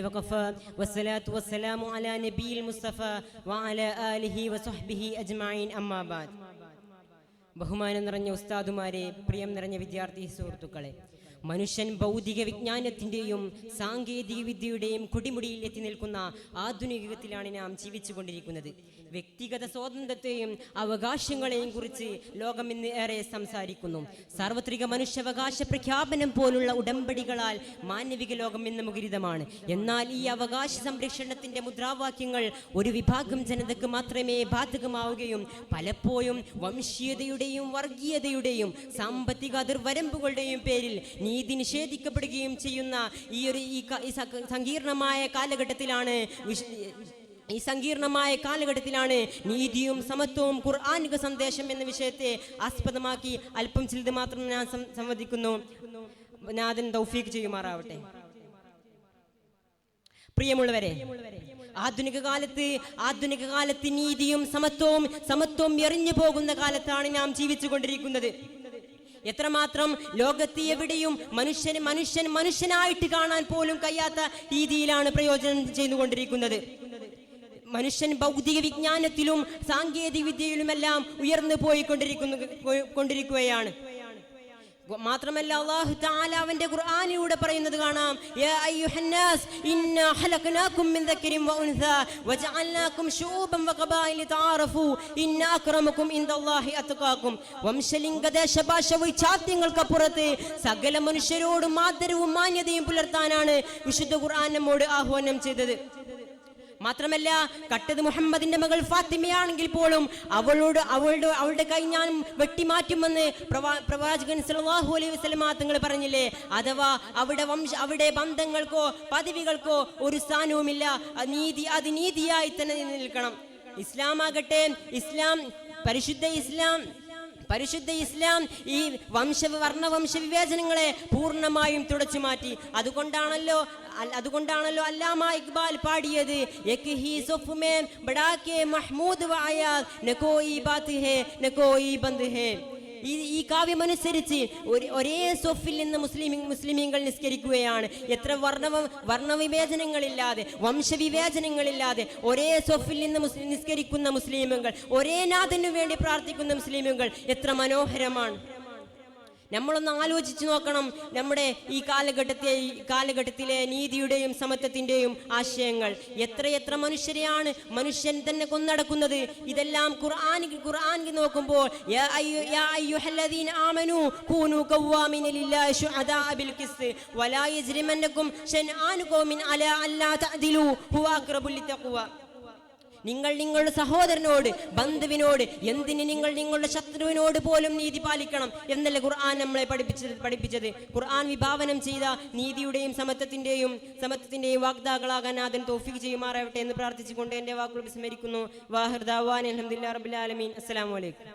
وقفا والصلاة والسلام على نبي المصطفى وعلى آله وصحبه أجمعين أما بعد. ബഹുമാനം നിറഞ്ഞ ഉസ്താദുമാരെ, പ്രിയം നിറഞ്ഞ വിദ്യാർത്ഥി സുഹൃത്തുക്കളെ, മനുഷ്യൻ ഭൗതിക വിജ്ഞാനത്തിൻ്റെയും സാങ്കേതിക വിദ്യയുടെയും കൊടിമുടിയിൽ എത്തി നിൽക്കുന്ന ആധുനിക യുഗത്തിലാണ് നാം ജീവിച്ചു കൊണ്ടിരിക്കുന്നത്. വ്യക്തിഗത സ്വാതന്ത്ര്യത്തെയും അവകാശങ്ങളെയും കുറിച്ച് ലോകം ഇന്ന് ഏറെ സംസാരിക്കുന്നു. സാർവത്രിക മനുഷ്യാവകാശ പ്രഖ്യാപനം പോലുള്ള ഉടമ്പടികളാൽ മാനവിക ലോകം ഇന്ന് മുഖരിതമാണ്. എന്നാൽ ഈ അവകാശ സംരക്ഷണത്തിന്റെ മുദ്രാവാക്യങ്ങൾ ഒരു വിഭാഗം ജനതയ്ക്ക് മാത്രമേ ബാധകമാവുകയും പലപ്പോഴും വംശീയതയുടെയും വർഗീയതയുടെയും സാമ്പത്തിക അതിർവരമ്പുകളുടെയും പേരിൽ നീതി നിഷേധിക്കപ്പെടുകയും ചെയ്യുന്ന ഈ സങ്കീർണമായ നീതിയും സമത്വവും ഖുർആനിക സന്ദേശം എന്ന വിഷയത്തെ ആസ്പദമാക്കി അല്പം ചിലത് മാത്രം ഞാൻ സംവദിക്കുന്നു. നാഥൻ തൗഫീഖ് ചെയ്യുമാറാവട്ടെ. പ്രിയമുള്ളവരെ, ആധുനിക കാലത്ത് നീതിയും സമത്വവും എറിഞ്ഞു പോകുന്ന കാലത്താണ് നാം ജീവിച്ചു കൊണ്ടിരിക്കുന്നത്. എത്രമാത്രം ലോകത്ത് എവിടെയും മനുഷ്യനായിട്ട് കാണാൻ പോലും കഴിയാത്ത രീതിയിലാണ് പ്രയോജനം ചെയ്തുകൊണ്ടിരിക്കുന്നത്. മനുഷ്യൻ ഭൗതിക വിജ്ഞാനത്തിലും സാങ്കേതിക വിദ്യയിലുമെല്ലാം ഉയർന്നു കൊണ്ടിരിക്കുകയാണ്. മാത്രമല്ല, അല്ലാഹു തആല അവന്റെ ഖുർആനിലൂടെ പറയുന്നത് കാണാം, യാ അയ്യുഹന്നാസ് ഇന്നാ ഖലഖനാകും മിൻ ദക്കരിൻ വ ഉൻസാ വജഅൽനാകും ശുഊബൻ വഖബായില തആറഫു ഇന്ന അക്രമകും ഇൻദല്ലാഹി അത്ഖാകും. വംശലിംഗ ദേശഭാഷ വൈചാത്യങ്ങൾക്കപ്പുറത്ത് സകല മനുഷ്യരോടും ആദരവും മാന്യതയും പുലർത്താനാണ് വിശുദ്ധ ഖുർആൻ നമ്മോട് ആഹ്വാനം ചെയ്തത്. മാത്രമല്ല, കട്ടത് മുഹമ്മദിന്റെ മകൾ ഫാത്തിമയാണെങ്കിൽ പോലും അവളുടെ കൈ ഞാൻ വെട്ടിമാറ്റുമെന്ന് പ്രവാചകൻ സല്ലല്ലാഹു അലൈഹി വസല്ലം തങ്ങൾ പറഞ്ഞില്ലേ? അഥവാ അവിടെ ബന്ധങ്ങൾക്കോ പദവികൾക്കോ ഒരു സ്ഥാനവുമില്ല. അത് നീതിയായി തന്നെ നിൽക്കണം. പരിശുദ്ധ ഇസ്ലാം ഈ വർണ്ണവംശ വിവേചനങ്ങളെ പൂർണ്ണമായും തുടച്ചു മാറ്റി. അതുകൊണ്ടാണല്ലോ അല്ലാമ ഇഖ്ബാൽ പാടിയത്, ഏക് ഹി സഫ് മേ ബഡാ കെ മഹ്മൂദ് വ അയാദ് ന കോയി ബാത് ഹേ ന കോയി ബന്ദ് ഹേ. ഈ കാവ്യമനുസരിച്ച് ഒരേ സൊഫിൽ നിന്ന് മുസ്ലിമീങ്ങൾ നിസ്കരിക്കുകയാണ്. എത്ര വർണ്ണവിവേചനങ്ങളില്ലാതെ വംശവിവേചനങ്ങളില്ലാതെ ഒരേ സൊഫിൽ നിന്ന് നിസ്കരിക്കുന്ന മുസ്ലിമുകൾ, ഒരേ നാഥനു വേണ്ടി പ്രാർത്ഥിക്കുന്ന മുസ്ലിമുകൾ എത്ര മനോഹരമാണ്. നമ്മളൊന്ന് ആലോചിച്ച് നോക്കണം നമ്മുടെ ഈ കാലഘട്ടത്തിലെ നീതിയുടെയും സമത്വത്തിന്റെയും ആശയങ്ങൾ. എത്ര മനുഷ്യരെയാണ് മനുഷ്യൻ തന്നെ കൊന്നടക്കുന്നത്. ഇതെല്ലാം ഖുർആനിൽ നോക്കുമ്പോൾ യാ അയ്യുഹല്ലദീന ആമനൂ കൂനൂ ഖവ്വാമീന ലില്ലാഹി ശുഹദാ ബിൽ ഖിസ്ത് വലാ യജ്രിമന്നകും ശൻആനു ഖൗമിൻ അലാ അല്ലാ തഅദിലു ഹുവ അഖ്റബു ലിത്തഖ്വ. നിങ്ങൾ നിങ്ങളുടെ സഹോദരനോട്, ബന്ധുവിനോട്, എന്തിന് നിങ്ങൾ നിങ്ങളുടെ ശത്രുവിനോട് പോലും നീതി പാലിക്കണം എന്നല്ല ഖുർആൻ നമ്മളെ പഠിപ്പിച്ചത്. ഖുർആൻ വിഭാവനം ചെയ്ത നീതിയുടെയും സമത്വത്തിന്റെയും വാഗ്ദാക്കളാകാൻ നാഥൻ തൗഫീഖ് ചെയ്യുമാറാവട്ടെ എന്ന് പ്രാർത്ഥിച്ചുകൊണ്ട് എന്റെ വാക്കുകൾ വിസ്മരിക്കുന്നു. വാഹിർ ദഅവാന അൽഹംദുലില്ലാഹി റബ്ബിൽ ആലമീൻ. അസ്സലാമു അലൈക്കും.